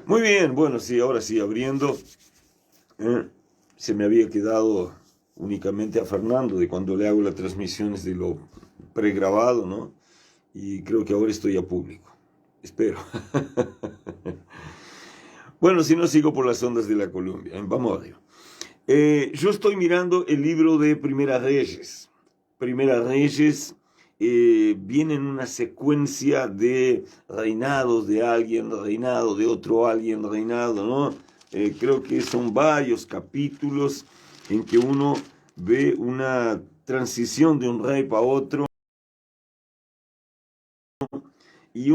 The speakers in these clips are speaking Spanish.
Muy bien, bueno, sí, ahora sí, abriendo. Se me había quedado únicamente a Fernando de cuando le hago las transmisiones de lo pregrabado, ¿no? Y creo que ahora estoy a público. Espero. Bueno, si no, sigo por las ondas de la Columbia. Vamos arriba. Yo estoy mirando el libro de Primera Reyes. Primera Reyes viene en una secuencia de reinados de alguien, reinado de otro alguien, reinado, ¿no? Creo que son varios capítulos en que uno ve una transición de un rey para otro y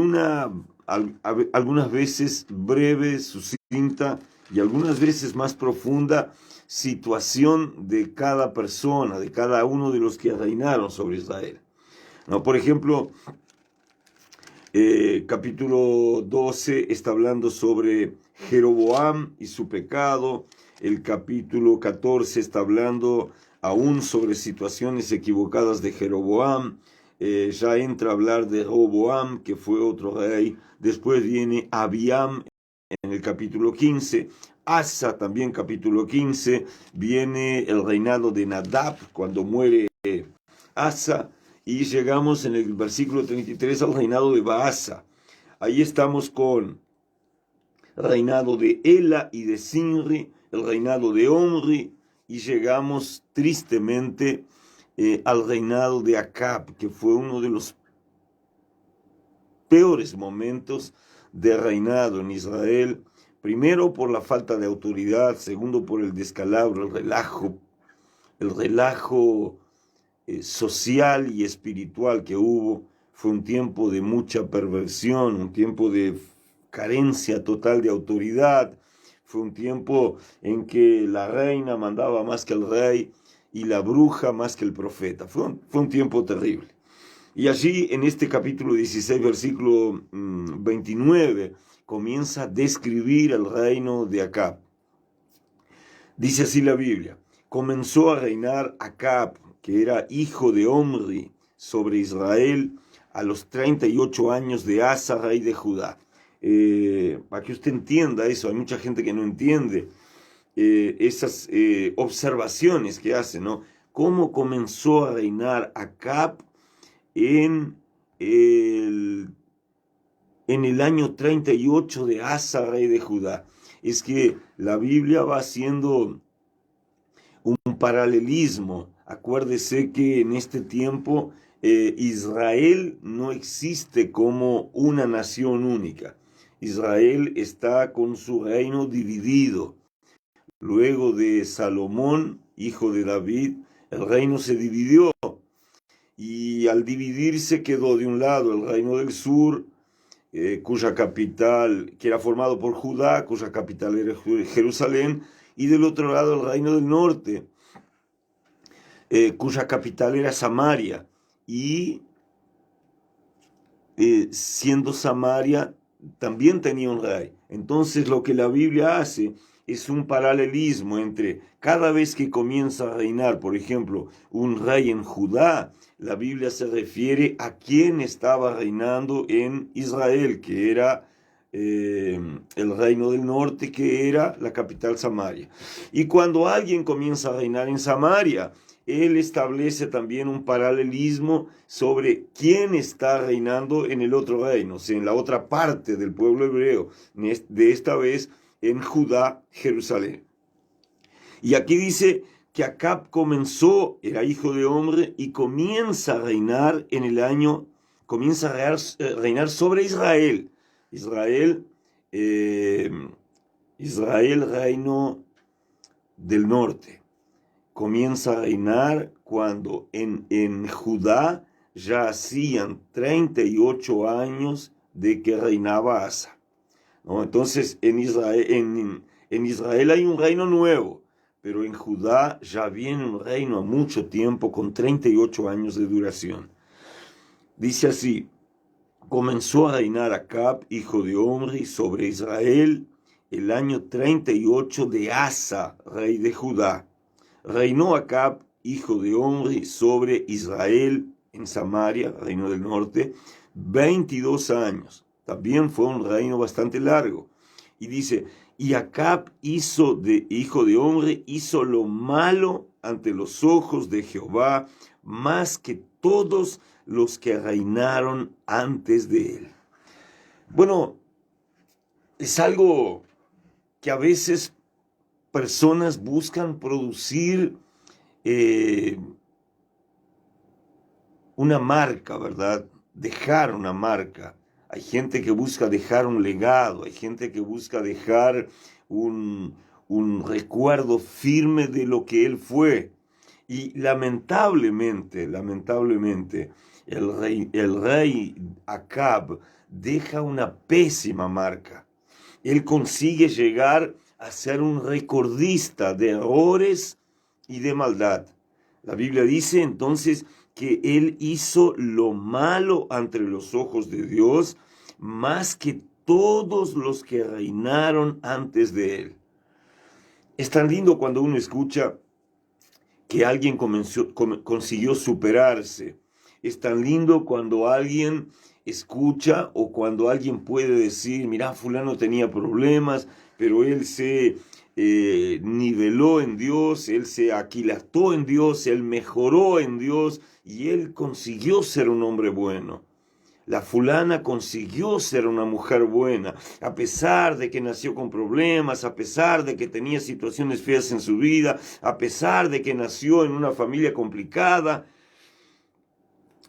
algunas veces breve, sucinta y algunas veces más profunda situación de cada persona, de cada uno de los que reinaron sobre Israel. ¿No? Por ejemplo, capítulo 12 está hablando sobre Jeroboam y su pecado. El capítulo 14 está hablando aún sobre situaciones equivocadas de Jeroboam. Ya entra a hablar de Roboam, que fue otro rey. Después viene Abiam en el capítulo 15. Asa también capítulo 15. Viene el reinado de Nadab cuando muere Asa. Y llegamos en el versículo 33 al reinado de Baasa. Ahí estamos con reinado de Ela y de Sinri, el reinado de Omri, y llegamos tristemente al reinado de Acab, que fue uno de los peores momentos de reinado en Israel. Primero por la falta de autoridad, segundo por el descalabro, el relajo social y espiritual que hubo. Fue un tiempo de mucha perversión, un tiempo de carencia total de autoridad. Fue un tiempo en que la reina mandaba más que el rey y la bruja más que el profeta. Fue un tiempo terrible. Y allí en este capítulo 16, versículo 29, comienza a describir el reino de Acab. Dice así la Biblia: comenzó a reinar Acab, que era hijo de Omri, sobre Israel a los 38 años de Asa, rey de Judá. Para que usted entienda eso, hay mucha gente que no entiende esas observaciones que hace, ¿no? ¿Cómo comenzó a reinar Acab en el, en el año 38 de Asa, rey de Judá? Es que la Biblia va haciendo un paralelismo. Acuérdese que en este tiempo Israel no existe como una nación única. Israel está con su reino dividido. Luego de Salomón, hijo de David, el reino se dividió y al dividirse quedó de un lado el reino del sur, cuya capital, que era formado por Judá, cuya capital era Jerusalén, y del otro lado el reino del norte, cuya capital era Samaria, y siendo Samaria también tenía un rey. Entonces lo que la Biblia hace es un paralelismo entre cada vez que comienza a reinar, por ejemplo, un rey en Judá, la Biblia se refiere a quien estaba reinando en Israel, que era el reino del norte, que era la capital Samaria. Y cuando alguien comienza a reinar en Samaria, él establece también un paralelismo sobre quién está reinando en el otro reino, o sea, en la otra parte del pueblo hebreo, de esta vez en Judá, Jerusalén. Y aquí dice que Acab comenzó, era hijo de hombre, y comienza a reinar en el año, comienza a reinar sobre Israel. Israel, eh, Israel, reino del norte. Comienza a reinar cuando en Judá ya hacían 38 años de que reinaba Asa, ¿no? Entonces en Israel hay un reino nuevo, pero en Judá ya viene un reino a mucho tiempo con 38 años de duración. Dice así: comenzó a reinar Acab, hijo de Omri, sobre Israel el año 38 de Asa, rey de Judá. Reinó Acab, hijo de Omri, sobre Israel en Samaria, reino del norte, 22 años. También fue un reino bastante largo. Y dice, y Acab hijo de hombre, hizo lo malo ante los ojos de Jehová, más que todos los que reinaron antes de él. Bueno, es algo que a veces personas buscan producir una marca, ¿verdad? Dejar una marca. Hay gente que busca dejar un legado, hay gente que busca dejar un recuerdo firme de lo que él fue. Y lamentablemente, el rey Acab deja una pésima marca. Él consigue llegar a ser un recordista de errores y de maldad. La Biblia dice entonces que él hizo lo malo ante los ojos de Dios, más que todos los que reinaron antes de él. Es tan lindo cuando uno escucha que alguien consiguió superarse. Es tan lindo cuando alguien escucha o cuando alguien puede decir, mira, fulano tenía problemas, pero él se niveló en Dios, él se aquilató en Dios, él mejoró en Dios y él consiguió ser un hombre bueno. La fulana consiguió ser una mujer buena, a pesar de que nació con problemas, a pesar de que tenía situaciones feas en su vida, a pesar de que nació en una familia complicada.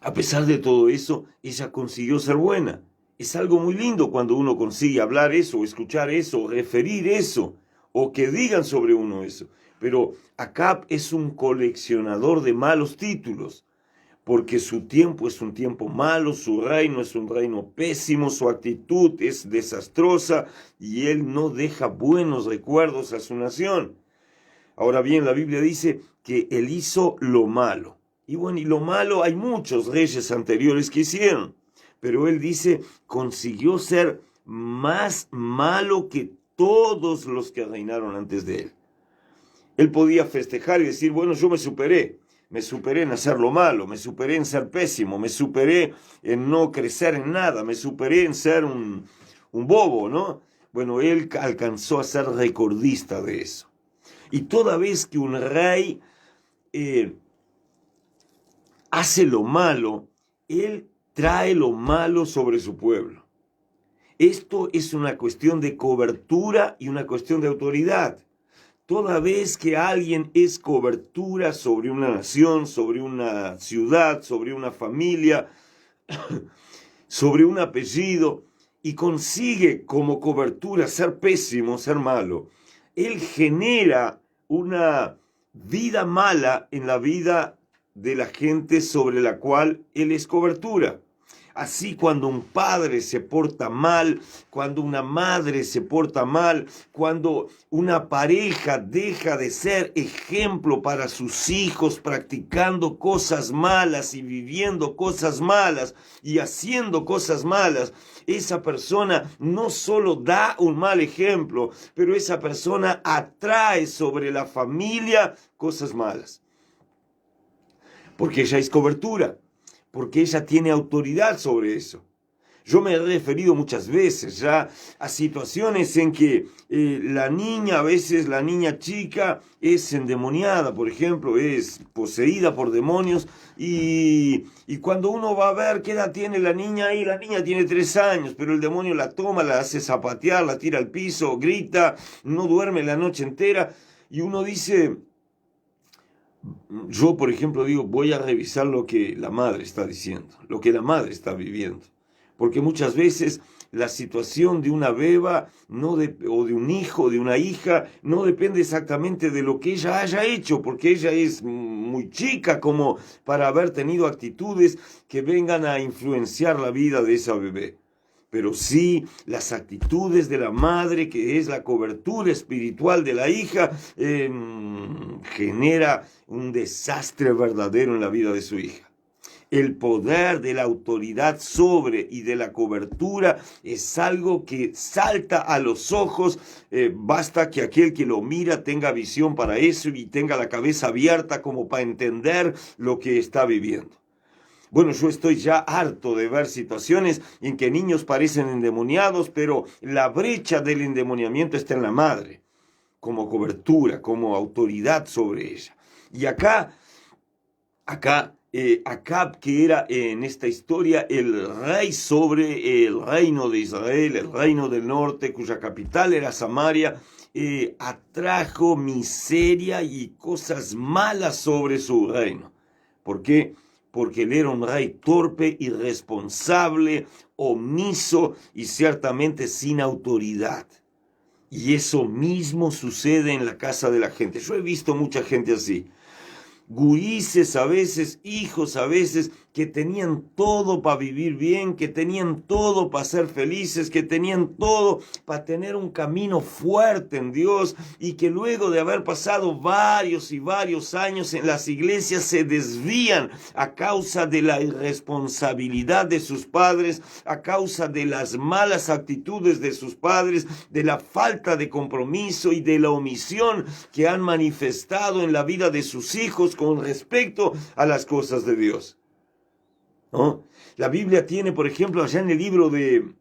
A pesar de todo eso, ella consiguió ser buena. Es algo muy lindo cuando uno consigue hablar eso, o escuchar eso, o referir eso, o que digan sobre uno eso. Pero Acab es un coleccionador de malos títulos, porque su tiempo es un tiempo malo, su reino es un reino pésimo, su actitud es desastrosa y él no deja buenos recuerdos a su nación. Ahora bien, la Biblia dice que él hizo lo malo. Y bueno, y lo malo hay muchos reyes anteriores que hicieron, pero él dice, consiguió ser más malo que todos los que reinaron antes de él. Él podía festejar y decir, bueno, yo me superé en hacer lo malo, me superé en ser pésimo, me superé en no crecer en nada, me superé en ser un bobo, ¿no? Bueno, él alcanzó a ser recordista de eso. Y toda vez que un rey hace lo malo, él trae lo malo sobre su pueblo. Esto es una cuestión de cobertura y una cuestión de autoridad. Toda vez que alguien es cobertura sobre una nación, sobre una ciudad, sobre una familia, sobre un apellido, y consigue como cobertura ser pésimo, ser malo, él genera una vida mala en la vida de la gente sobre la cual él es cobertura. Así cuando un padre se porta mal, cuando una madre se porta mal, cuando una pareja deja de ser ejemplo para sus hijos, practicando cosas malas y viviendo cosas malas y haciendo cosas malas, esa persona no solo da un mal ejemplo, pero esa persona atrae sobre la familia cosas malas. Porque ella es cobertura. Porque ella tiene autoridad sobre eso. Yo me he referido muchas veces ya a situaciones en que la niña, a veces la niña chica es endemoniada, por ejemplo, es poseída por demonios y cuando uno va a ver qué edad tiene la niña ahí, la niña tiene 3 años, pero el demonio la toma, la hace zapatear, la tira al piso, grita, no duerme la noche entera y uno dice... Yo, por ejemplo, digo, voy a revisar lo que la madre está diciendo, lo que la madre está viviendo. Porque muchas veces la situación de una beba o de un hijo, de una hija, no depende exactamente de lo que ella haya hecho, porque ella es muy chica como para haber tenido actitudes que vengan a influenciar la vida de esa bebé. Pero sí las actitudes de la madre, que es la cobertura espiritual de la hija, genera un desastre verdadero en la vida de su hija. El poder de la autoridad sobre y de la cobertura es algo que salta a los ojos. Basta que aquel que lo mira tenga visión para eso y tenga la cabeza abierta como para entender lo que está viviendo. Bueno, yo estoy ya harto de ver situaciones en que niños parecen endemoniados, pero la brecha del endemoniamiento está en la madre, como cobertura, como autoridad sobre ella. Y acá Acab, que era en esta historia el rey sobre el reino de Israel, el reino del norte, cuya capital era Samaria, atrajo miseria y cosas malas sobre su reino. ¿Por qué? Porque él era un rey torpe, irresponsable, omiso y ciertamente sin autoridad. Y eso mismo sucede en la casa de la gente. Yo he visto mucha gente así. Gurises a veces, hijos a veces, que tenían todo para vivir bien, que tenían todo para ser felices, que tenían todo para tener un camino fuerte en Dios, y que luego de haber pasado varios y varios años en las iglesias se desvían a causa de la irresponsabilidad de sus padres, a causa de las malas actitudes de sus padres, de la falta de compromiso y de la omisión que han manifestado en la vida de sus hijos con respecto a las cosas de Dios, ¿no? La Biblia tiene, por ejemplo, allá en el libro de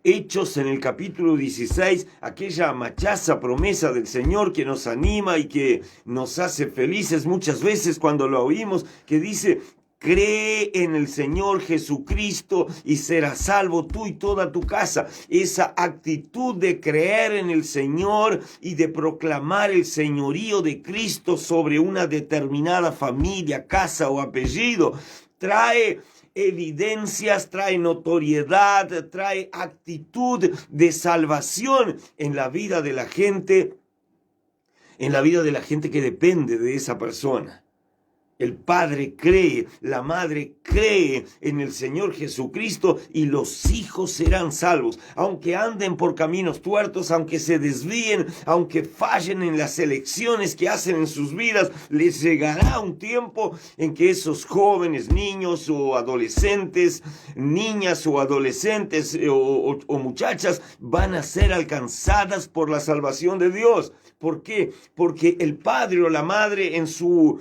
Hechos, en el capítulo 16, aquella machaza promesa del Señor que nos anima y que nos hace felices muchas veces cuando lo oímos, que dice: cree en el Señor Jesucristo y serás salvo tú y toda tu casa. Esa actitud de creer en el Señor y de proclamar el señorío de Cristo sobre una determinada familia, casa o apellido, trae evidencias, trae notoriedad, trae actitud de salvación en la vida de la gente, que depende de esa persona. El padre cree, la madre cree en el Señor Jesucristo y los hijos serán salvos. Aunque anden por caminos tuertos, aunque se desvíen, aunque fallen en las elecciones que hacen en sus vidas, les llegará un tiempo en que esos jóvenes, niños o adolescentes, niñas o adolescentes o muchachas van a ser alcanzadas por la salvación de Dios. ¿Por qué? Porque el padre o la madre en su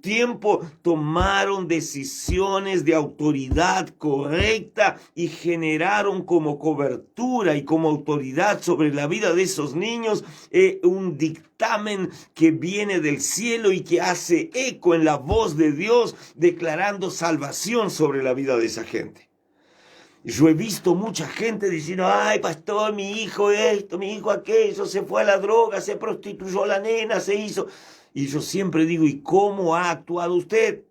tiempo tomaron decisiones de autoridad correcta y generaron como cobertura y como autoridad sobre la vida de esos niños un dictamen que viene del cielo y que hace eco en la voz de Dios, declarando salvación sobre la vida de esa gente. Yo he visto mucha gente diciendo: ay, pastor, mi hijo esto, mi hijo aquello, se fue a la droga, se prostituyó la nena, se hizo. Y yo siempre digo: ¿y cómo ha actuado usted?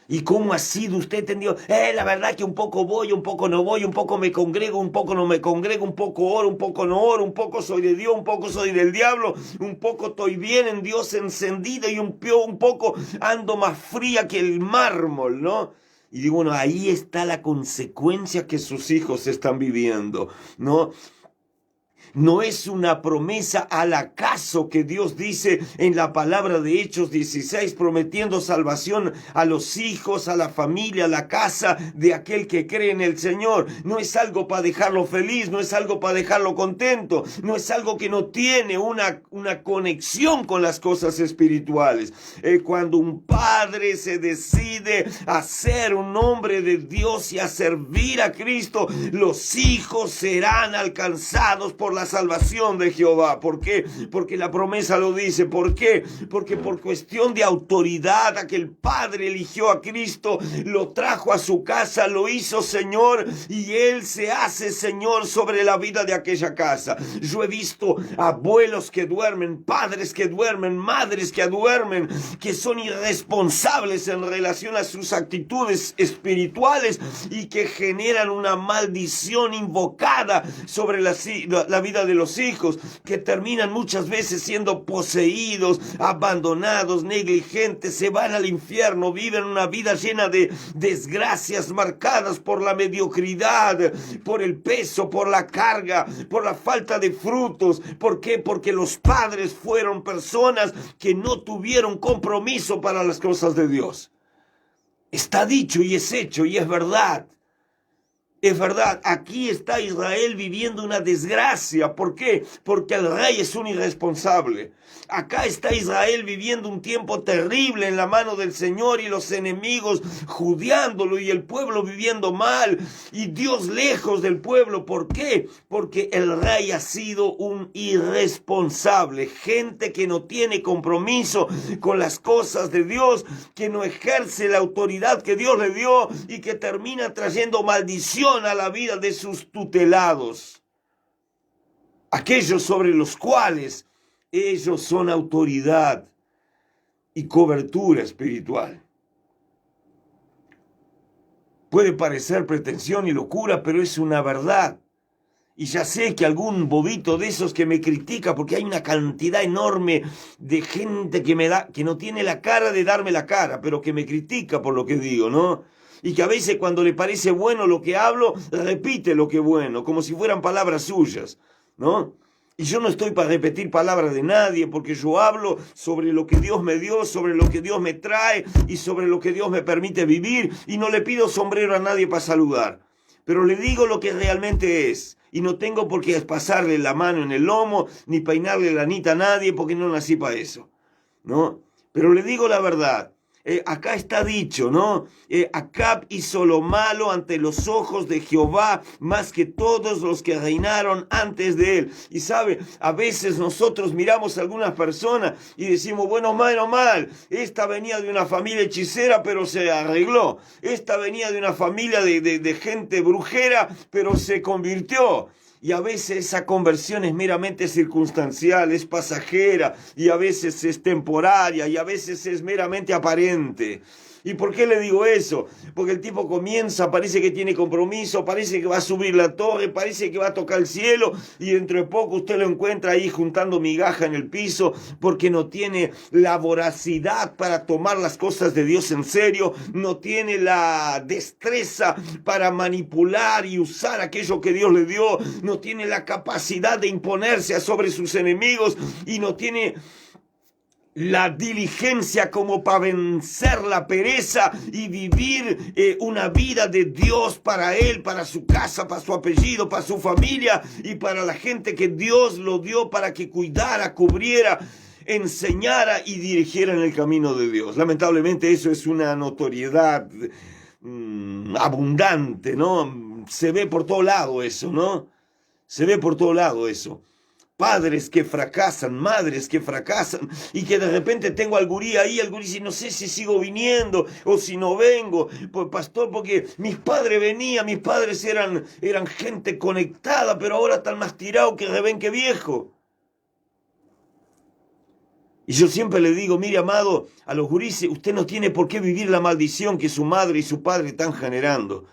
¿Y cómo ha sido usted entendido? La verdad que un poco voy, un poco no voy, un poco me congrego, un poco no me congrego, un poco oro, un poco no oro, un poco soy de Dios, un poco soy del diablo, un poco estoy bien en Dios encendido y un poco ando más fría que el mármol, ¿no? Y digo, bueno, ahí está la consecuencia que sus hijos están viviendo, ¿no? No es una promesa al acaso que Dios dice en la palabra de Hechos 16, prometiendo salvación a los hijos, a la familia, a la casa de aquel que cree en el Señor. No es algo para dejarlo feliz, no es algo para dejarlo contento, no es algo que no tiene una conexión con las cosas espirituales. Cuando un padre se decide a ser un hombre de Dios y a servir a Cristo, los hijos serán alcanzados por la salvación de Jehová. ¿Por qué? Porque la promesa lo dice. ¿Por qué? Porque por cuestión de autoridad, aquel padre eligió a Cristo, lo trajo a su casa, lo hizo Señor y Él se hace Señor sobre la vida de aquella casa. Yo he visto abuelos que duermen, padres que duermen, madres que duermen, que son irresponsables en relación a sus actitudes espirituales y que generan una maldición invocada sobre la vida de los hijos, que terminan muchas veces siendo poseídos, abandonados, negligentes, se van al infierno, viven una vida llena de desgracias marcadas por la mediocridad, por el peso, por la carga, por la falta de frutos. ¿Por qué? Porque los padres fueron personas que no tuvieron compromiso para las cosas de Dios. Está dicho y es hecho y es verdad. Es verdad, aquí está Israel viviendo una desgracia. ¿Por qué? Porque el rey es un irresponsable. Acá está Israel viviendo un tiempo terrible en la mano del Señor y los enemigos judiándolo y el pueblo viviendo mal y Dios lejos del pueblo. ¿Por qué? Porque el rey ha sido un irresponsable. Gente que no tiene compromiso con las cosas de Dios, que no ejerce la autoridad que Dios le dio y que termina trayendo maldición a la vida de sus tutelados, aquellos sobre los cuales ellos son autoridad y cobertura espiritual. Puede parecer pretensión y locura, pero es una verdad. Y ya sé que algún bobito de esos que me critica, porque hay una cantidad enorme de gente que no tiene la cara de darme la cara, pero que me critica por lo que digo, ¿no? Y que a veces cuando le parece bueno lo que hablo, repite lo que es bueno, como si fueran palabras suyas, ¿no? Y yo no estoy para repetir palabras de nadie, porque yo hablo sobre lo que Dios me dio, sobre lo que Dios me trae y sobre lo que Dios me permite vivir, y no le pido sombrero a nadie para saludar. Pero le digo lo que realmente es, y no tengo por qué pasarle la mano en el lomo, ni peinarle la anita a nadie, porque no nací para eso, ¿no? Pero le digo la verdad. Acá está dicho, ¿no? Acab hizo lo malo ante los ojos de Jehová más que todos los que reinaron antes de él. Y sabe, a veces nosotros miramos a algunas personas y decimos, bueno, mal, esta venía de una familia hechicera, pero se arregló. Esta venía de una familia de gente brujera, pero se convirtió. Y a veces esa conversión es meramente circunstancial, es pasajera, y a veces es temporaria, y a veces es meramente aparente. ¿Y por qué le digo eso? Porque el tipo comienza, parece que tiene compromiso, parece que va a subir la torre, parece que va a tocar el cielo, y dentro de poco usted lo encuentra ahí juntando migaja en el piso, porque no tiene la voracidad para tomar las cosas de Dios en serio, no tiene la destreza para manipular y usar aquello que Dios le dio, no tiene la capacidad de imponerse sobre sus enemigos, y no tiene la diligencia como para vencer la pereza y vivir una vida de Dios para él, para su casa, para su apellido, para su familia y para la gente que Dios lo dio para que cuidara, cubriera, enseñara y dirigiera en el camino de Dios. Lamentablemente eso es una notoriedad abundante, ¿no? Se ve por todo lado eso, ¿no? Se ve por todo lado eso. Padres que fracasan, madres que fracasan, y que de repente tengo al gurí ahí, el gurí dice, no sé si sigo viniendo o si no vengo, pues pastor, porque mis padres venían, mis padres eran gente conectada, pero ahora están más tirados que rebenque viejo. Y yo siempre le digo, mire amado, a los gurises, usted no tiene por qué vivir la maldición que su madre y su padre están generando.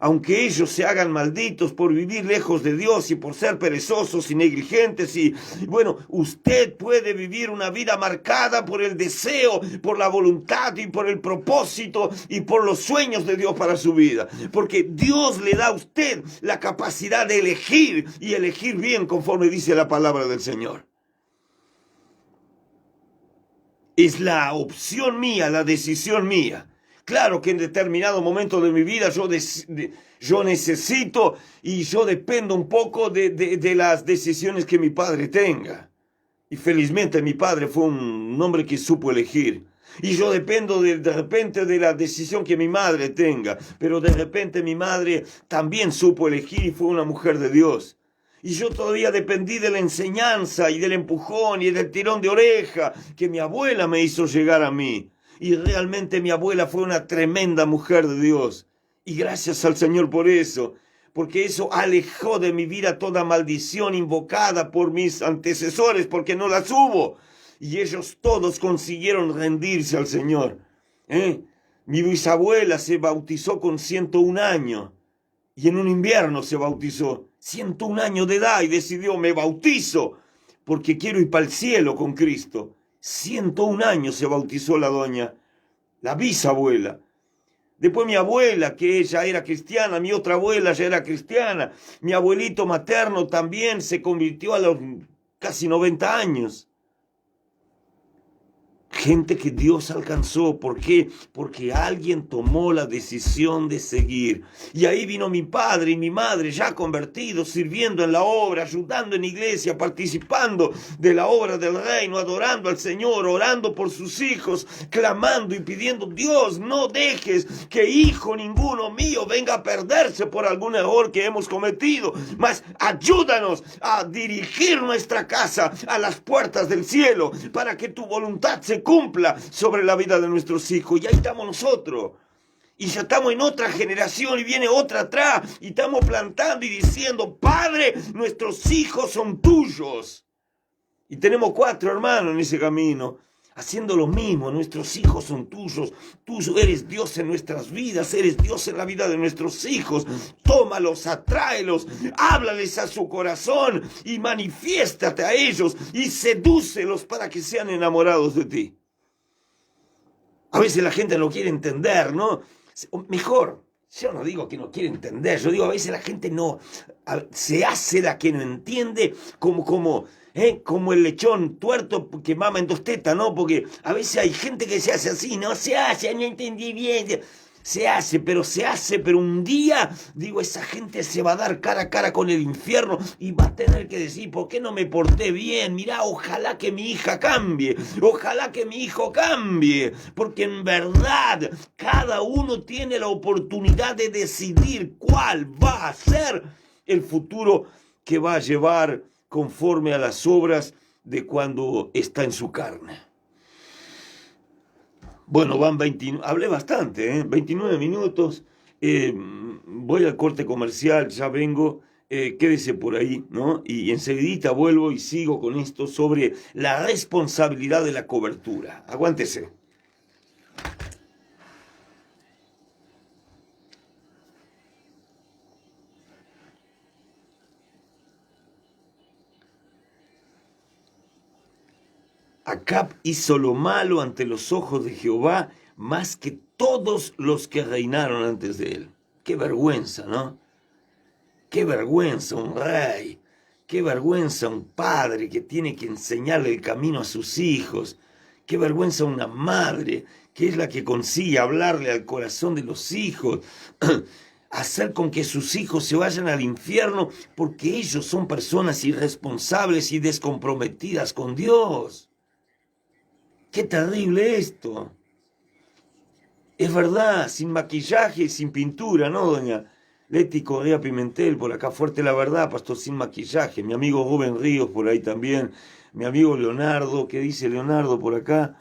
Aunque ellos se hagan malditos por vivir lejos de Dios y por ser perezosos y negligentes, y bueno, usted puede vivir una vida marcada por el deseo, por la voluntad y por el propósito y por los sueños de Dios para su vida. Porque Dios le da a usted la capacidad de elegir y elegir bien conforme dice la palabra del Señor. Es la opción mía, la decisión mía. Claro que en determinado momento de mi vida yo necesito y yo dependo un poco de las decisiones que mi padre tenga. Y felizmente mi padre fue un hombre que supo elegir. Y yo dependo de repente de la decisión que mi madre tenga. Pero de repente mi madre también supo elegir y fue una mujer de Dios. Y yo todavía dependí de la enseñanza y del empujón y del tirón de oreja que mi abuela me hizo llegar a mí. Y realmente mi abuela fue una tremenda mujer de Dios. Y gracias al Señor por eso. Porque eso alejó de mi vida toda maldición invocada por mis antecesores, porque no las hubo. Y ellos todos consiguieron rendirse al Señor. Mi bisabuela se bautizó con 101 años. Y en un invierno se bautizó. 101 años de edad y decidió, me bautizo, porque quiero ir para el cielo con Cristo. 101 años se bautizó la doña, la bisabuela. Después mi abuela, que ella era cristiana, mi otra abuela ya era cristiana. Mi abuelito materno también se convirtió a los casi 90 años. Gente que Dios alcanzó. ¿Por qué? Porque alguien tomó la decisión de seguir. Y ahí vino mi padre y mi madre ya convertidos, sirviendo en la obra, ayudando en iglesia, participando de la obra del reino, adorando al Señor, orando por sus hijos, clamando y pidiendo: Dios, no dejes que hijo ninguno mío venga a perderse por algún error que hemos cometido, mas ayúdanos a dirigir nuestra casa a las puertas del cielo para que tu voluntad se cumpla sobre la vida de nuestros hijos. Y ahí estamos nosotros. Y ya estamos en otra generación y viene otra atrás. Y estamos plantando y diciendo: Padre, nuestros hijos son tuyos. Y tenemos 4 hermanos en ese camino, haciendo lo mismo. Nuestros hijos son tuyos. Tú eres Dios en nuestras vidas. Eres Dios en la vida de nuestros hijos. Tómalos, atráelos, háblales a su corazón y manifiéstate a ellos y sedúcelos para que sean enamorados de ti. A veces la gente no quiere entender, ¿no? Mejor, yo no digo que no quiere entender, yo digo a veces la gente no, se hace la que no entiende como el lechón tuerto que mama en 2 tetas, ¿no? Porque a veces hay gente que se hace así: no se hace, no entendí bien. Se hace, pero un día, digo, esa gente se va a dar cara a cara con el infierno y va a tener que decir: ¿por qué no me porté bien? Mirá, ojalá que mi hija cambie, ojalá que mi hijo cambie, porque en verdad cada uno tiene la oportunidad de decidir cuál va a ser el futuro que va a llevar conforme a las obras de cuando está en su carne. Bueno, van 29, hablé bastante, 29 minutos, voy al corte comercial, ya vengo, quédese por ahí, ¿no? Y enseguidita vuelvo y sigo con esto sobre la responsabilidad de la cobertura. Aguántese. Acab hizo lo malo ante los ojos de Jehová más que todos los que reinaron antes de él. Qué vergüenza, ¿no? Qué vergüenza un rey, qué vergüenza un padre que tiene que enseñarle el camino a sus hijos, qué vergüenza una madre que es la que consigue hablarle al corazón de los hijos, hacer con que sus hijos se vayan al infierno porque ellos son personas irresponsables y descomprometidas con Dios. Qué terrible esto. Es verdad, sin maquillaje y sin pintura, ¿no, doña Leti Correa Pimentel? Por acá fuerte la verdad, pastor, sin maquillaje. Mi amigo Rubén Ríos por ahí también. Mi amigo Leonardo, ¿qué dice Leonardo por acá?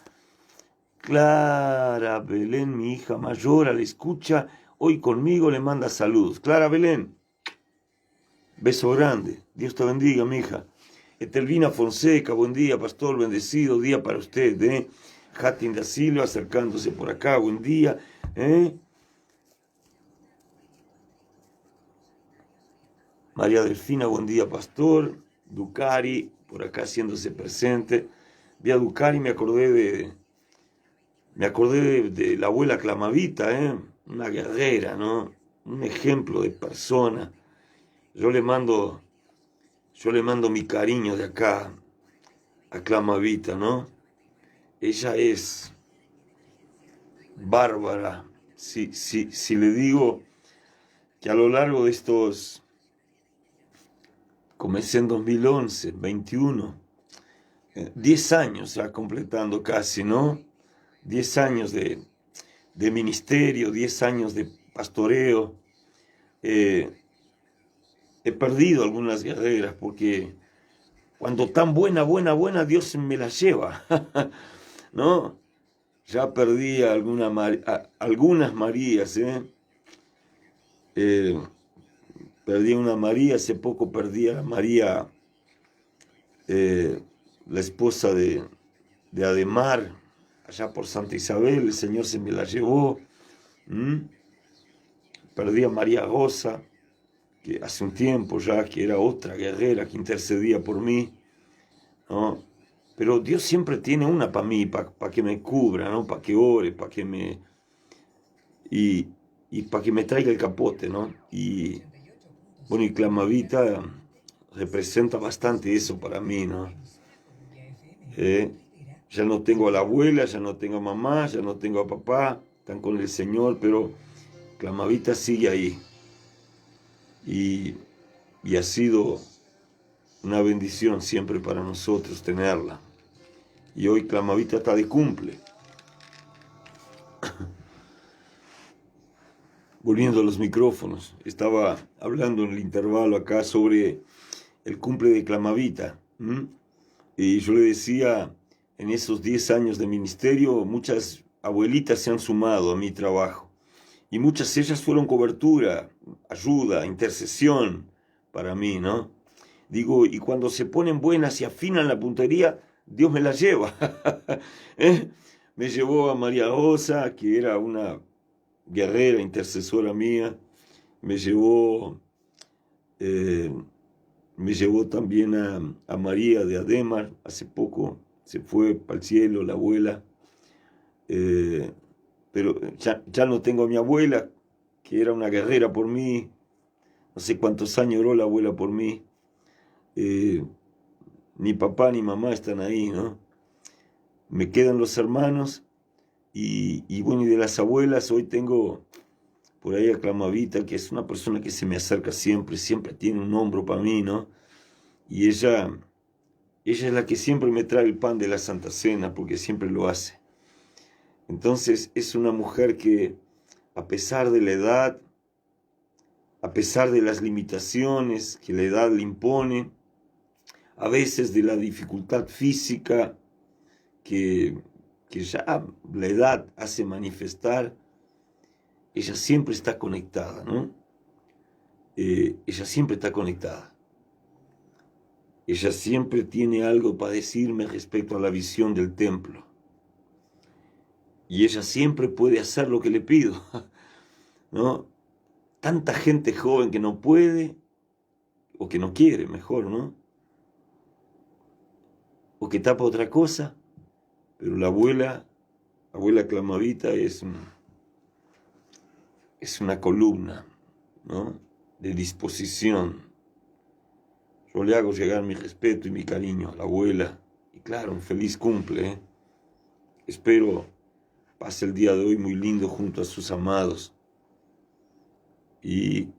Clara Belén, mi hija mayor, le escucha hoy conmigo, le manda saludos. Clara Belén, beso grande. Dios te bendiga, mi hija. Etelvina Fonseca, buen día, pastor, bendecido día para usted, Jatin da Silva acercándose por acá, buen día, María Delfina, buen día, pastor. Ducari, por acá haciéndose presente. Vi a Ducari, me acordé de la abuela Clamavita, una guerrera, ¿no? Un ejemplo de persona. Yo le mando mi cariño de acá a Clamavita, ¿no? Ella es bárbara. Si le digo que a lo largo de estos, comencé en 2011, 21, 10 años ya completando casi, ¿no? 10 años de ministerio, 10 años de pastoreo. He perdido algunas guerreras porque cuando tan buena, Dios me la lleva, ¿no? Ya perdí algunas Marías, perdí una María, hace poco perdí a María, la esposa de Ademar, allá por Santa Isabel, el Señor se me la llevó. Perdí a María Rosa, que hace un tiempo ya, que era otra guerrera que intercedía por mí, ¿no? Pero Dios siempre tiene una para mí, para que me cubra, ¿no? Para que ore, para que me... Y para que me traiga el capote, ¿no? Y bueno, y Clamavita representa bastante eso para mí, ¿no? Ya no tengo a la abuela, ya no tengo a mamá, ya no tengo a papá, están con el Señor, pero Clamavita sigue ahí. Y ha sido una bendición siempre para nosotros tenerla. Y hoy Clamavita está de cumple. Volviendo a los micrófonos, estaba hablando en el intervalo acá sobre el cumple de Clamavita. Y yo le decía, en esos 10 años de ministerio, muchas abuelitas se han sumado a mi trabajo. Y muchas de ellas fueron cobertura, ayuda, intercesión para mí, ¿no? Digo, y cuando se ponen buenas y afinan la puntería, Dios me las lleva. Me llevó a María Rosa, que era una guerrera, intercesora mía. Me llevó también a María de Ademar. Hace poco se fue para el cielo la abuela. Pero ya no tengo a mi abuela, que era una guerrera por mí. No sé cuántos años oró la abuela por mí. Ni papá ni mamá están ahí, ¿no? Me quedan los hermanos y bueno, y de las abuelas hoy tengo por ahí a Clamavita, que es una persona que se me acerca siempre tiene un hombro para mí, ¿no? Y ella es la que siempre me trae el pan de la Santa Cena, porque siempre lo hace. Entonces es una mujer que, a pesar de la edad, a pesar de las limitaciones que la edad le impone, a veces de la dificultad física que ya la edad hace manifestar, ella siempre está conectada, ¿no? Ella siempre está conectada. Ella siempre tiene algo para decirme respecto a la visión del templo. Y ella siempre puede hacer lo que le pido, ¿no? Tanta gente joven que no puede, o que no quiere, mejor, ¿no? O que tapa otra cosa, pero la abuela Clamavita es una columna, ¿no? De disposición. Yo le hago llegar mi respeto y mi cariño a la abuela. Y claro, un feliz cumple, ¿eh? Espero pase el día de hoy muy lindo junto a sus amados. Y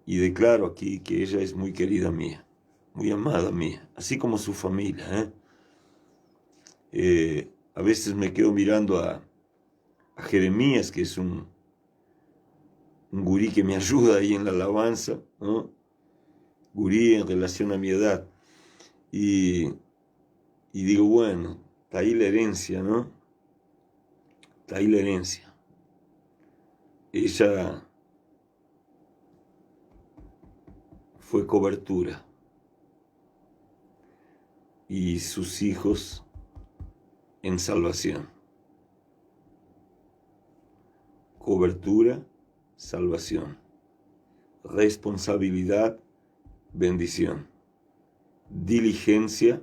declaro aquí que ella es muy querida mía, muy amada mía, así como su familia, a veces me quedo mirando a Jeremías, que es un gurí que me ayuda ahí en la alabanza, ¿no? Gurí en relación a mi edad. Y digo, bueno, está ahí la herencia, ¿no? Está ahí la herencia. Ella fue cobertura. Y sus hijos en salvación. Cobertura, salvación. Responsabilidad, bendición. Diligencia,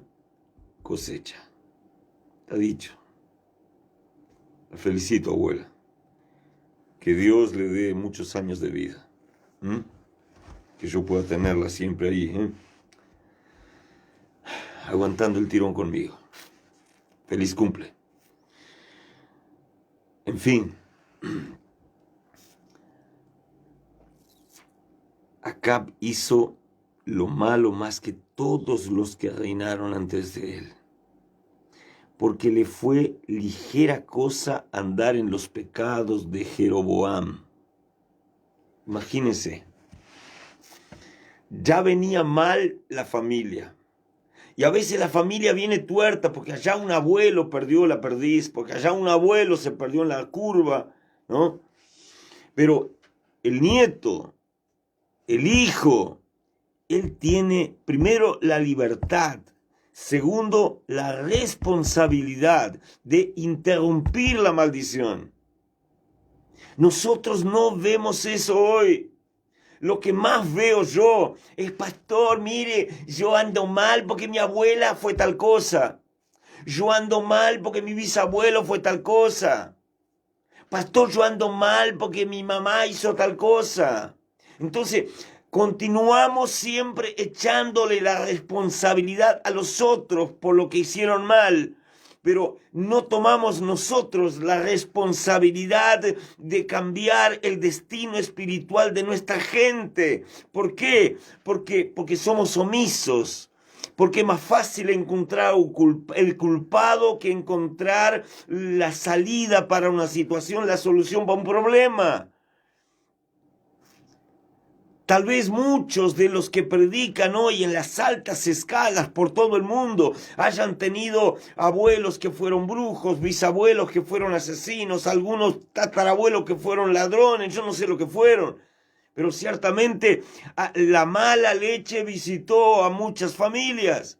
cosecha. Está dicho. La felicito, abuela. Que Dios le dé muchos años de vida. Que yo pueda tenerla siempre ahí, aguantando el tirón conmigo. Feliz cumple. En fin. Acab hizo lo malo más que todos los que reinaron antes de él, porque le fue ligera cosa andar en los pecados de Jeroboam. Imagínense, ya venía mal la familia, y a veces la familia viene tuerta porque allá un abuelo perdió la perdiz, porque allá un abuelo se perdió en la curva, ¿no? Pero el nieto, el hijo, él tiene primero la libertad, segundo la responsabilidad de interrumpir la maldición. Nosotros no vemos eso hoy. Lo que más veo yo es, pastor, mire, yo ando mal porque mi abuela fue tal cosa. Yo ando mal porque mi bisabuelo fue tal cosa. Pastor, yo ando mal porque mi mamá hizo tal cosa. Entonces, continuamos siempre echándole la responsabilidad a los otros por lo que hicieron mal, pero no tomamos nosotros la responsabilidad de cambiar el destino espiritual de nuestra gente. ¿Por qué? Porque somos omisos. Porque es más fácil encontrar el culpado que encontrar la salida para una situación, la solución para un problema. Tal vez muchos de los que predican hoy en las altas escalas por todo el mundo hayan tenido abuelos que fueron brujos, bisabuelos que fueron asesinos, algunos tatarabuelos que fueron ladrones, yo no sé lo que fueron. Pero ciertamente la mala leche visitó a muchas familias.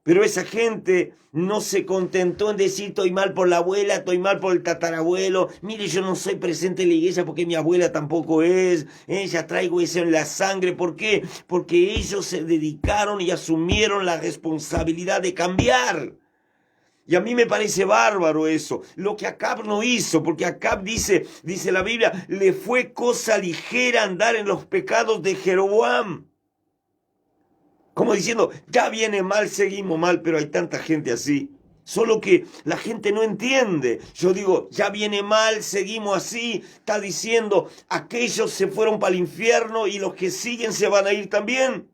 Pero esa gente no se contentó en decir estoy mal por la abuela, estoy mal por el tatarabuelo. Mire, yo no soy presente en la iglesia porque mi abuela tampoco es. Ya traigo eso en la sangre. ¿Por qué? Porque ellos se dedicaron y asumieron la responsabilidad de cambiar. Y a mí me parece bárbaro eso, lo que Acab no hizo, porque Acab dice la Biblia, le fue cosa ligera andar en los pecados de Jeroboam. Como diciendo, ya viene mal, seguimos mal, pero hay tanta gente así. Solo que la gente no entiende. Yo digo, ya viene mal, seguimos así. Está diciendo, aquellos se fueron para el infierno y los que siguen se van a ir también.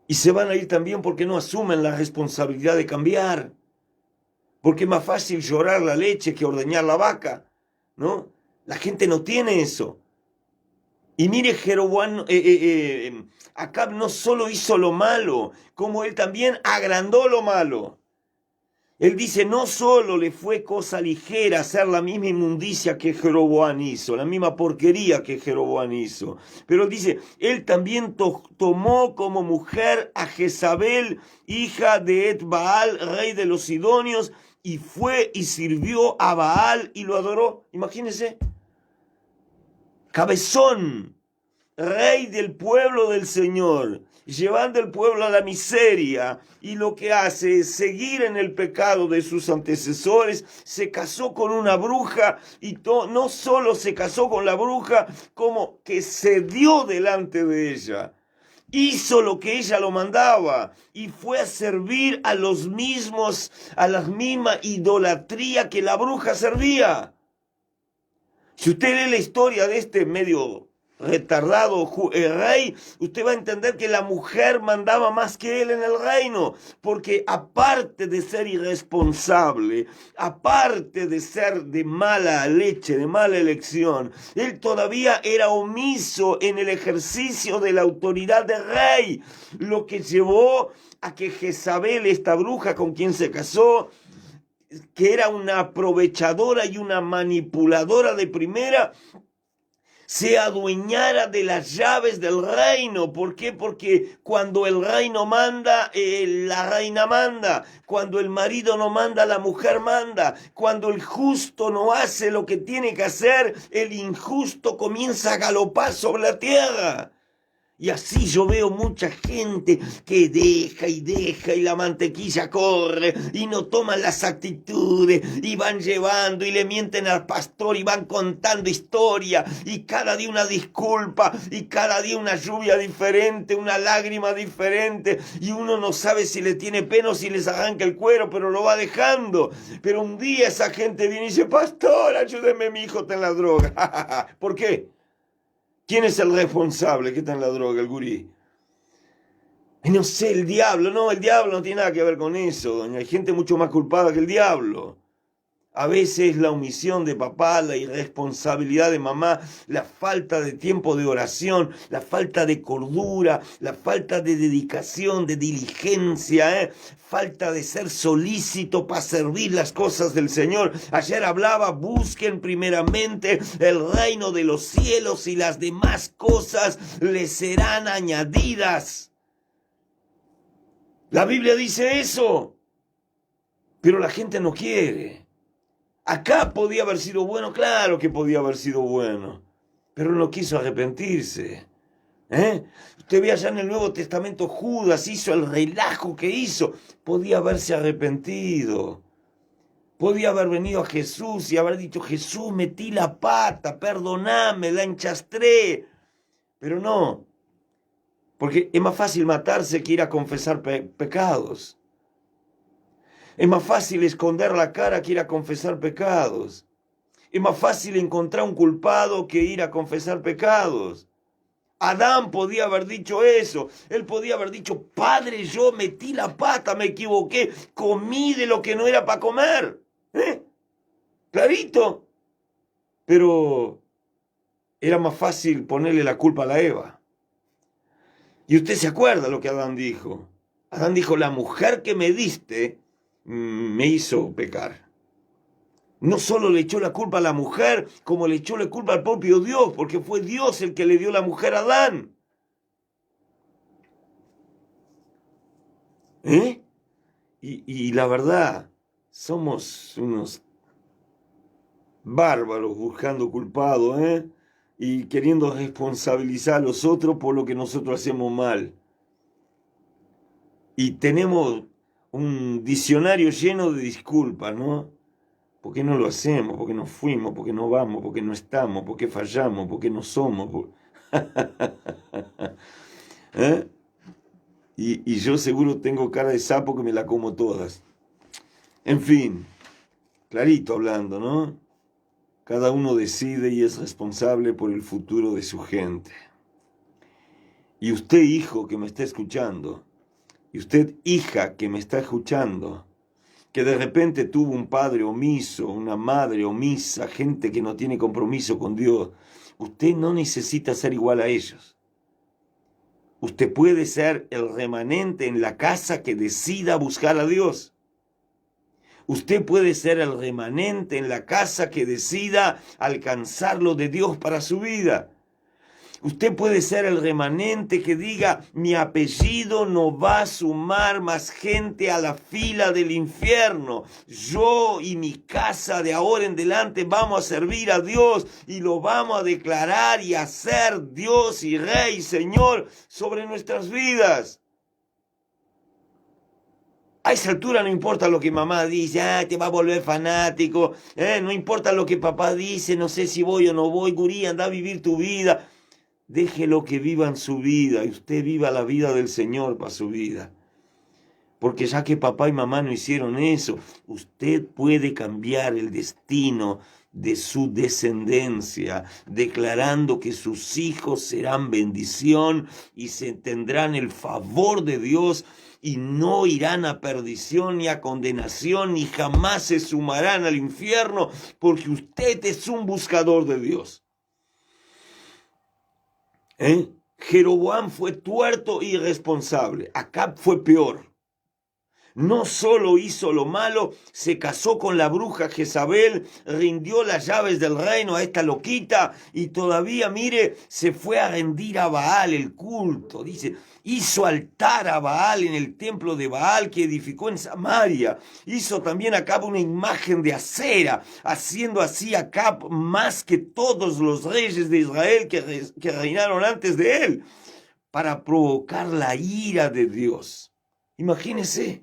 Y se van a ir también porque no asumen la responsabilidad de cambiar. Porque es más fácil llorar la leche que ordeñar la vaca, ¿no? La gente no tiene eso. Y mire, Jeroboam, Acab no solo hizo lo malo, como él también agrandó lo malo. Él dice, no solo le fue cosa ligera hacer la misma inmundicia que Jeroboam hizo, la misma porquería que Jeroboam hizo, pero dice, él también tomó como mujer a Jezabel, hija de Et-Baal, rey de los Sidonios, y fue y sirvió a Baal y lo adoró. Imagínense. Cabezón, rey del pueblo del Señor, llevando el pueblo a la miseria, y lo que hace es seguir en el pecado de sus antecesores. Se casó con una bruja, y no solo se casó con la bruja, como que cedió delante de ella. Hizo lo que ella lo mandaba y fue a servir a la misma idolatría que la bruja servía. Si usted lee la historia de este medio retardado rey, usted va a entender que la mujer mandaba más que él en el reino, porque aparte de ser irresponsable, aparte de ser de mala leche, de mala elección, él todavía era omiso en el ejercicio de la autoridad de rey, lo que llevó a que Jezabel, esta bruja con quien se casó, que era una aprovechadora y una manipuladora de primera, se adueñara de las llaves del reino. ¿Por qué? Porque cuando el reino manda, la reina manda. Cuando el marido no manda, la mujer manda. Cuando el justo no hace lo que tiene que hacer, el injusto comienza a galopar sobre la tierra. Y así yo veo mucha gente que deja y la mantequilla corre y no toman las actitudes y van llevando y le mienten al pastor y van contando historia y cada día una disculpa y cada día una lluvia diferente, una lágrima diferente y uno no sabe si le tiene pena o si les arranca el cuero, pero lo va dejando. Pero un día esa gente viene y dice, pastor, ayúdeme, mi hijo está en la droga. ¿Por qué? ¿Quién es el responsable que está en la droga, el gurí? No sé, el diablo no tiene nada que ver con eso, doña. Hay gente mucho más culpada que el diablo. A veces la omisión de papá, la irresponsabilidad de mamá, la falta de tiempo de oración, la falta de cordura, la falta de dedicación, de diligencia, falta de ser solícito para servir las cosas del Señor. Ayer hablaba, busquen primeramente el reino de los cielos y las demás cosas les serán añadidas. La Biblia dice eso, pero la gente no quiere. Acá podía haber sido bueno, claro que podía haber sido bueno, pero no quiso arrepentirse. Usted ve allá en el Nuevo Testamento, Judas hizo el relajo que hizo, podía haberse arrepentido, podía haber venido a Jesús y haber dicho, Jesús, metí la pata, perdoname, la enchastré, pero no, porque es más fácil matarse que ir a confesar pecados. Es más fácil esconder la cara que ir a confesar pecados. Es más fácil encontrar un culpado que ir a confesar pecados. Adán podía haber dicho eso. Él podía haber dicho, Padre, yo metí la pata, me equivoqué, comí de lo que no era para comer. Clarito. Pero era más fácil ponerle la culpa a la Eva. Y usted se acuerda lo que Adán dijo. Adán dijo, la mujer que me diste me hizo pecar. No solo le echó la culpa a la mujer, como le echó la culpa al propio Dios, porque fue Dios el que le dio la mujer a Adán. Y la verdad, somos unos bárbaros buscando culpados, y queriendo responsabilizar a los otros por lo que nosotros hacemos mal. Y tenemos un diccionario lleno de disculpas, ¿no? ¿Por qué no lo hacemos? ¿Por qué no fuimos? ¿Por qué no vamos? ¿Por qué no estamos? ¿Por qué fallamos? ¿Por qué no somos? Y yo seguro tengo cara de sapo que me la como todas. En fin, clarito hablando, ¿no? Cada uno decide y es responsable por el futuro de su gente. Y usted, hijo que me está escuchando, y usted, hija que me está escuchando, que de repente tuvo un padre omiso, una madre omisa, gente que no tiene compromiso con Dios, usted no necesita ser igual a ellos. Usted puede ser el remanente en la casa que decida buscar a Dios. Usted puede ser el remanente en la casa que decida alcanzar lo de Dios para su vida. Usted puede ser el remanente que diga, mi apellido no va a sumar más gente a la fila del infierno. Yo y mi casa de ahora en adelante vamos a servir a Dios y lo vamos a declarar y hacer Dios y Rey, Señor, sobre nuestras vidas. A esa altura no importa lo que mamá dice, te va a volver fanático, no importa lo que papá dice, no sé si voy o no voy, gurí, anda a vivir tu vida. Déjelo que vivan su vida y usted viva la vida del Señor para su vida. Porque ya que papá y mamá no hicieron eso, usted puede cambiar el destino de su descendencia, declarando que sus hijos serán bendición y se tendrán el favor de Dios y no irán a perdición ni a condenación ni jamás se sumarán al infierno porque usted es un buscador de Dios. Jeroboam fue tuerto e irresponsable. Acab fue peor. No solo hizo lo malo, se casó con la bruja Jezabel, rindió las llaves del reino a esta loquita y todavía, mire, se fue a rendir a Baal el culto. Dice, hizo altar a Baal en el templo de Baal que edificó en Samaria. Hizo también Acab una imagen de acera, haciendo así Acab más que todos los reyes de Israel que reinaron antes de él, para provocar la ira de Dios. Imagínese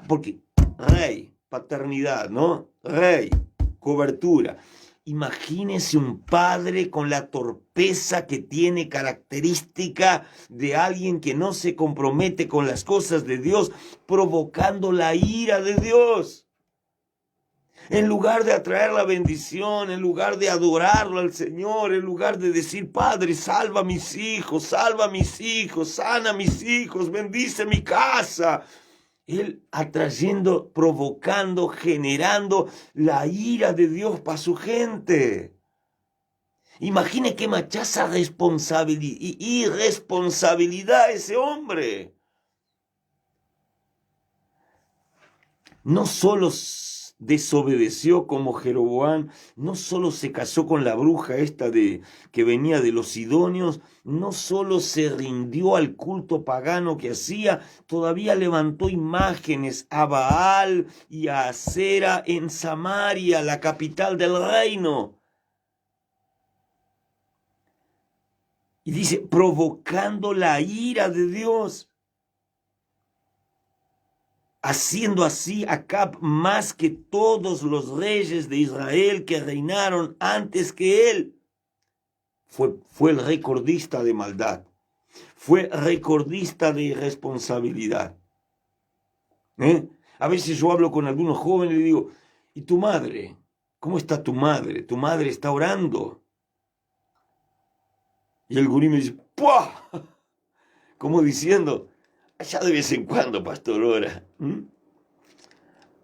porque rey, paternidad, ¿no? Rey, cobertura. Imagínese un padre con la torpeza que tiene característica de alguien que no se compromete con las cosas de Dios, provocando la ira de Dios. En lugar de atraer la bendición, en lugar de adorarlo al Señor, en lugar de decir, Padre, salva a mis hijos, sana a mis hijos, bendice mi casa. Él atrayendo, provocando, generando la ira de Dios para su gente. Imagine qué machaza irresponsabilidad ese hombre. No solo desobedeció como Jeroboam, no solo se casó con la bruja esta que venía de los sidonios, no solo se rindió al culto pagano que hacía, todavía levantó imágenes a Baal y a Acera en Samaria, la capital del reino. Y dice, provocando la ira de Dios. Haciendo así Acab más que todos los reyes de Israel que reinaron antes que él. Fue el recordista de maldad. Fue recordista de irresponsabilidad. A veces yo hablo con algunos jóvenes y le digo, ¿y tu madre? ¿Cómo está tu madre? ¿Tu madre está orando? Y el gurí me dice, ¡puah! Como diciendo, allá de vez en cuando, pastor, ora.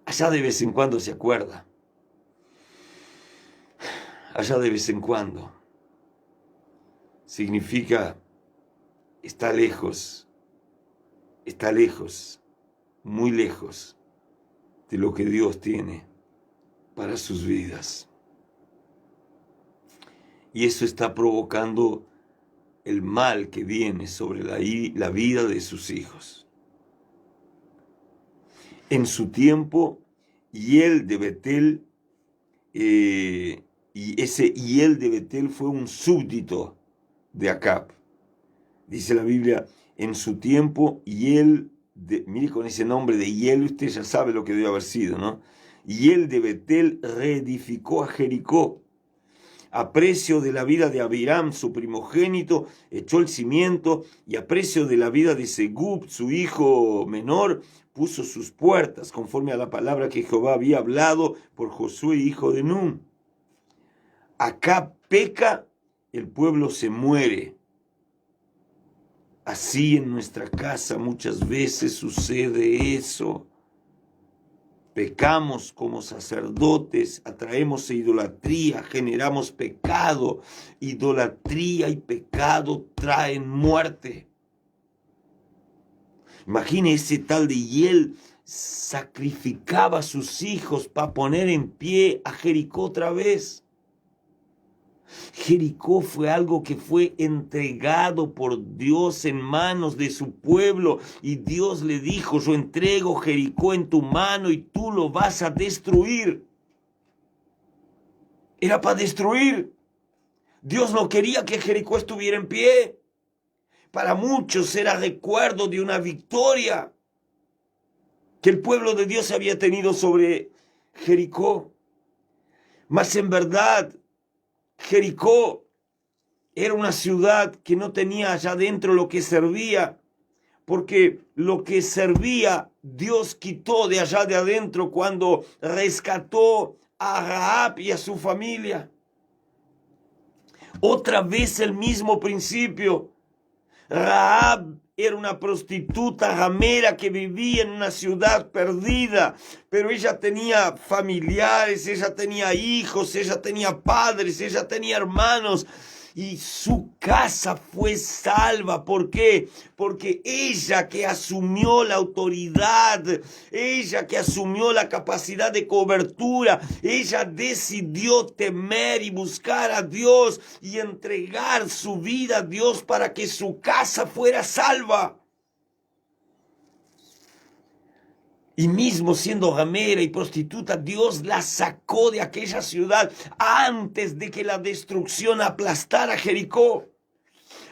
Allá de vez en cuando se acuerda. Allá de vez en cuando. Significa, está lejos, muy lejos de lo que Dios tiene para sus vidas. Y eso está provocando el mal que viene sobre la vida de sus hijos. En su tiempo, Hiel de Betel, y ese Hiel de Betel fue un súbdito de Acab. Dice la Biblia, en su tiempo, Hiel, mire con ese nombre de Hiel, usted ya sabe lo que debe haber sido, ¿no? Hiel de Betel reedificó a Jericó. A precio de la vida de Abiram, su primogénito, echó el cimiento, y a precio de la vida de Segub, su hijo menor, puso sus puertas, conforme a la palabra que Jehová había hablado por Josué, hijo de Nun. Acá peca, el pueblo se muere. Así en nuestra casa muchas veces sucede eso. Pecamos como sacerdotes, atraemos idolatría, generamos pecado. Idolatría y pecado traen muerte. Imagine ese tal de Hiel, sacrificaba a sus hijos para poner en pie a Jericó otra vez. Jericó fue algo que fue entregado por Dios en manos de su pueblo, y Dios le dijo, yo entrego Jericó en tu mano y tú lo vas a destruir. Era para destruir. Dios no quería que Jericó estuviera en pie. Para muchos era recuerdo de una victoria que el pueblo de Dios había tenido sobre Jericó. Mas en verdad, Jericó era una ciudad que no tenía allá adentro lo que servía, porque lo que servía Dios quitó de allá de adentro cuando rescató a Rahab y a su familia. Otra vez el mismo principio. Rahab era una prostituta ramera que vivía en una ciudad perdida, pero ella tenía familiares, ella tenía hijos, ella tenía padres, ella tenía hermanos, y su casa fue salva. ¿Por qué? Porque ella que asumió la autoridad, ella que asumió la capacidad de cobertura, ella decidió temer y buscar a Dios y entregar su vida a Dios para que su casa fuera salva. Y mismo siendo ramera y prostituta, Dios la sacó de aquella ciudad antes de que la destrucción aplastara Jericó.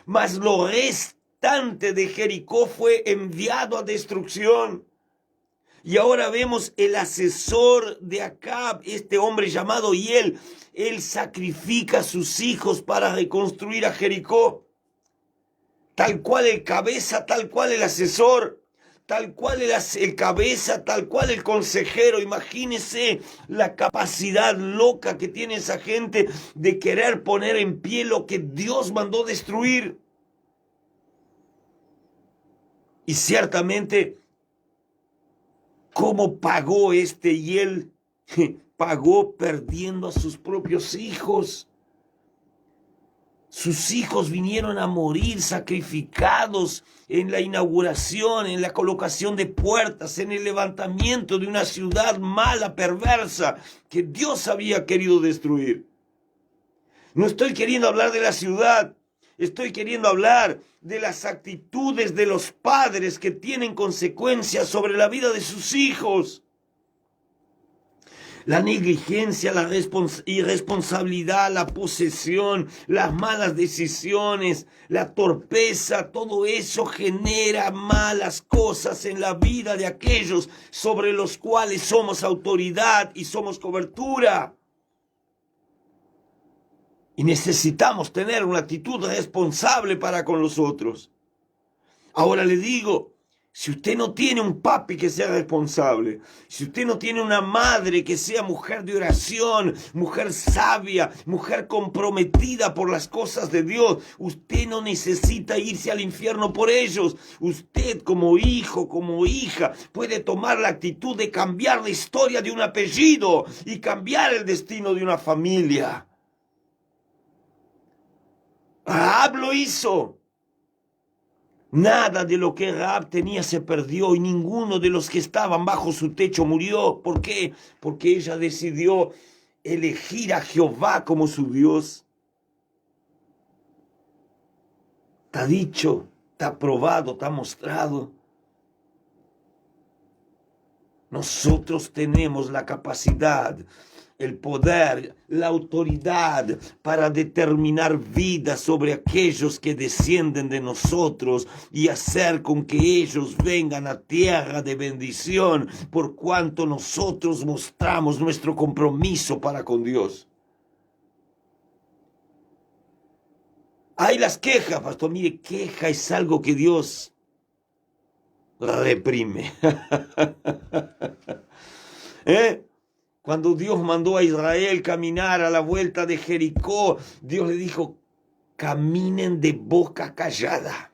Mas lo restante de Jericó fue enviado a destrucción. Y ahora vemos el asesor de Acab, este hombre llamado Hiel. Él sacrifica a sus hijos para reconstruir a Jericó. Tal cual el cabeza, tal cual el asesor. Tal cual el cabeza, tal cual el consejero. Imagínese la capacidad loca que tiene esa gente de querer poner en pie lo que Dios mandó destruir. Y ciertamente, ¿cómo pagó este Hiel? Pagó perdiendo a sus propios hijos. Sus hijos vinieron a morir sacrificados en la inauguración, en la colocación de puertas, en el levantamiento de una ciudad mala, perversa, que Dios había querido destruir. No estoy queriendo hablar de la ciudad, estoy queriendo hablar de las actitudes de los padres que tienen consecuencias sobre la vida de sus hijos. La negligencia, la irresponsabilidad, la posesión, las malas decisiones, la torpeza, todo eso genera malas cosas en la vida de aquellos sobre los cuales somos autoridad y somos cobertura. Y necesitamos tener una actitud responsable para con los otros. Ahora le digo, si usted no tiene un papi que sea responsable, si usted no tiene una madre que sea mujer de oración, mujer sabia, mujer comprometida por las cosas de Dios, usted no necesita irse al infierno por ellos. Usted como hijo, como hija, puede tomar la actitud de cambiar la historia de un apellido y cambiar el destino de una familia. Rahab lo hizo. Nada de lo que Rahab tenía se perdió y ninguno de los que estaban bajo su techo murió. ¿Por qué? Porque ella decidió elegir a Jehová como su Dios. Está dicho, está probado, está mostrado. Nosotros tenemos la capacidad, el poder, la autoridad para determinar vida sobre aquellos que descienden de nosotros y hacer con que ellos vengan a tierra de bendición, por cuanto nosotros mostramos nuestro compromiso para con Dios. Hay las quejas, pastor. Mire, queja es algo que Dios reprime. Cuando Dios mandó a Israel caminar a la vuelta de Jericó, Dios le dijo, caminen de boca callada.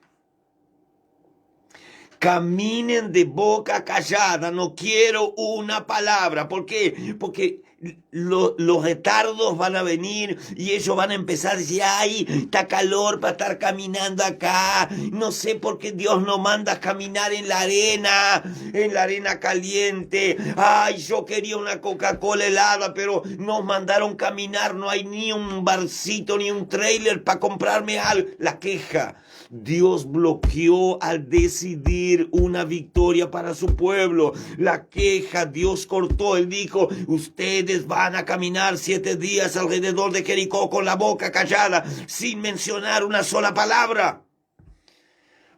Caminen de boca callada, no quiero una palabra. ¿Por qué? Porque los retardos van a venir y ellos van a empezar a decir, ay, está calor para estar caminando acá, no sé por qué Dios nos manda a caminar en la arena caliente, ay, yo quería una Coca-Cola helada, pero nos mandaron caminar, no hay ni un barcito ni un trailer para comprarme algo. La queja. Dios bloqueó al decidir una victoria para su pueblo. La queja, Dios cortó. Él dijo, ustedes van a caminar 7 días alrededor de Jericó con la boca callada, sin mencionar una sola palabra.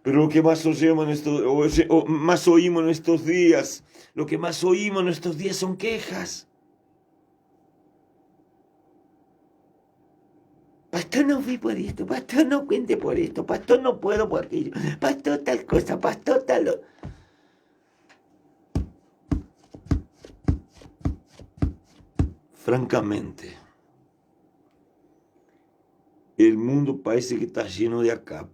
Pero lo que más oímos en estos días, lo que más oímos en estos días son quejas. Pastor, no fui por esto, pastor, no cuente por esto, pastor, no puedo por aquello, pastor, tal cosa, pastor, tal... Francamente, el mundo parece que está lleno de Acab.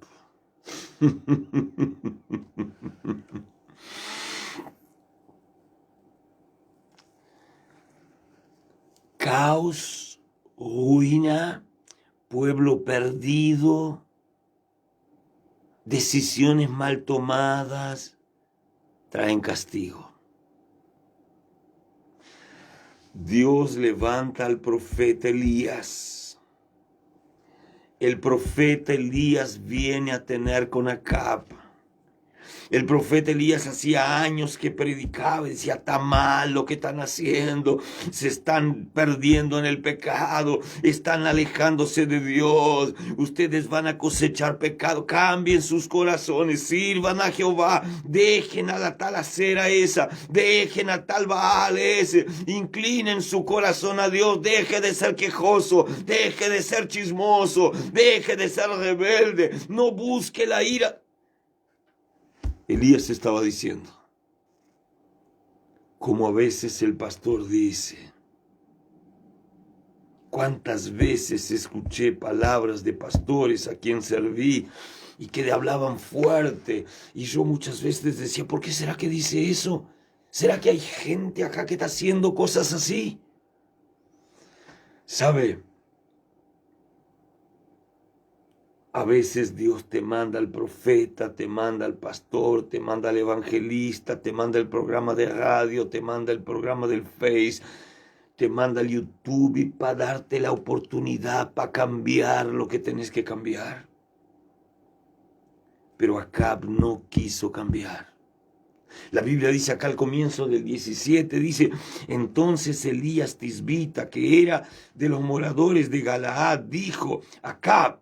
Caos, ruina, pueblo perdido, decisiones mal tomadas, traen castigo. Dios levanta al profeta Elías. El profeta Elías viene a tener con Acab. El profeta Elías hacía años que predicaba y decía, está mal lo que están haciendo, se están perdiendo en el pecado, están alejándose de Dios, ustedes van a cosechar pecado, cambien sus corazones, sirvan a Jehová, dejen a la tal acera esa, dejen a tal Baal ese, inclinen su corazón a Dios, deje de ser quejoso, deje de ser chismoso, deje de ser rebelde, no busque la ira. Elías estaba diciendo, como a veces el pastor dice, cuántas veces escuché palabras de pastores a quien serví y que le hablaban fuerte, y yo muchas veces decía, ¿por qué será que dice eso? ¿Será que hay gente acá que está haciendo cosas así? ¿Sabe? A veces Dios te manda al profeta, te manda al pastor, te manda al evangelista, te manda el programa de radio, te manda el programa del Face, te manda al YouTube y para darte la oportunidad para cambiar lo que tenés que cambiar. Pero Acab no quiso cambiar. La Biblia dice acá al comienzo del 17, dice, entonces Elías Tisbita, que era de los moradores de Galaad, dijo, Acab,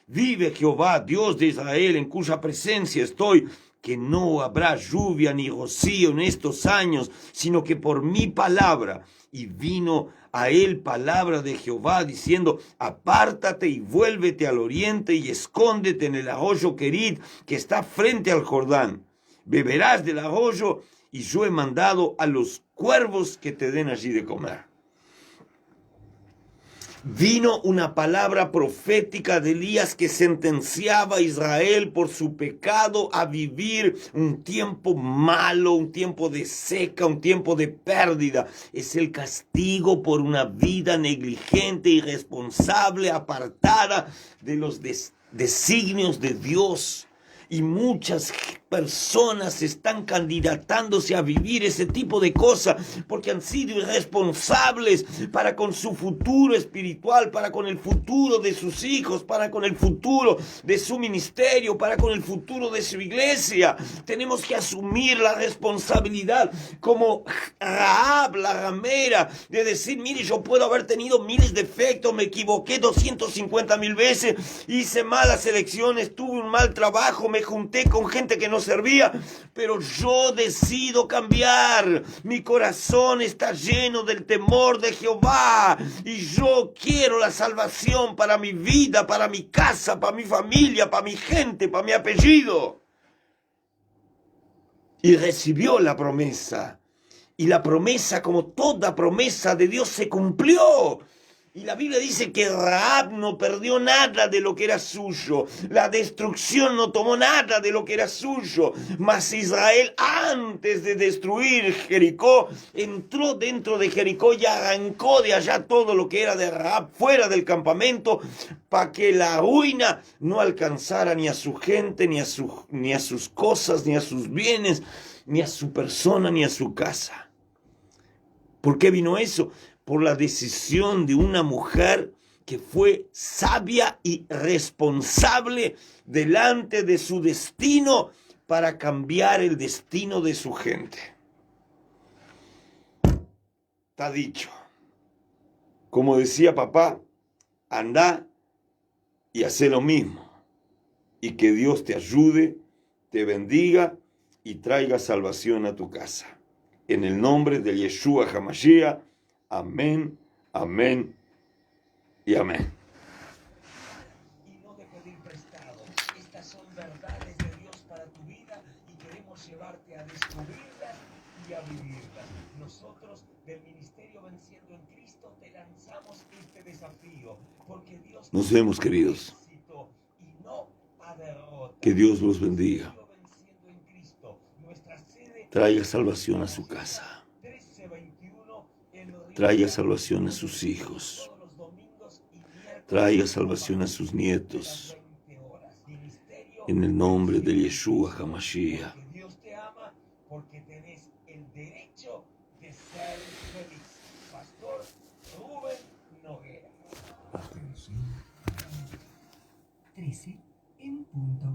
vive Jehová, Dios de Israel, en cuya presencia estoy, que no habrá lluvia ni rocío en estos años, sino que por mi palabra. Y vino a él palabra de Jehová diciendo: apártate y vuélvete al oriente y escóndete en el arroyo Querit que está frente al Jordán. Beberás del arroyo y yo he mandado a los cuervos que te den allí de comer. Vino una palabra profética de Elías que sentenciaba a Israel por su pecado a vivir un tiempo malo, un tiempo de seca, un tiempo de pérdida. Es el castigo por una vida negligente, irresponsable, apartada de los designios de Dios. Y muchas personas están candidatándose a vivir ese tipo de cosas porque han sido irresponsables para con su futuro espiritual, para con el futuro de sus hijos, para con el futuro de su ministerio, para con el futuro de su iglesia. Tenemos que asumir la responsabilidad como Rahab, la ramera, de decir: mire, yo puedo haber tenido miles de defectos, me equivoqué 250,000 veces, hice malas elecciones, tuve un mal trabajo, me junté con gente que no servía, pero yo decido cambiar. Mi corazón está lleno del temor de Jehová y yo quiero la salvación para mi vida, para mi casa, para mi familia, para mi gente, para mi apellido. Y recibió la promesa. Y la promesa, como toda promesa de Dios, se cumplió. Y la Biblia dice que Rahab no perdió nada de lo que era suyo. La destrucción no tomó nada de lo que era suyo. Mas Israel, antes de destruir Jericó, entró dentro de Jericó y arrancó de allá todo lo que era de Rahab fuera del campamento, para que la ruina no alcanzara ni a su gente, ni a sus cosas, ni a sus bienes, ni a su persona, ni a su casa. ¿Por qué vino eso? Por la decisión de una mujer que fue sabia y responsable delante de su destino para cambiar el destino de su gente. Está dicho. Como decía papá, anda y hace lo mismo. Y que Dios te ayude, te bendiga y traiga salvación a tu casa. En el nombre de Yeshua HaMashiach. Amén, amén y amén. Y no de pedir prestado. Estas son verdades de Dios para tu vida y queremos llevarte a descubrirlas y a vivirlas. Nosotros del Ministerio Venciendo en Cristo te lanzamos este desafío porque Dios nos vemos, queridos. Y no a derrota. Que Dios los bendiga. Traiga salvación a su casa. Traiga salvación a sus hijos. Traiga salvación a sus nietos. En el nombre de Yeshua HaMashiach. Dios te ama porque tenés el derecho de ser feliz. Pastor Rubén Noguera. Atención. 13 en punto.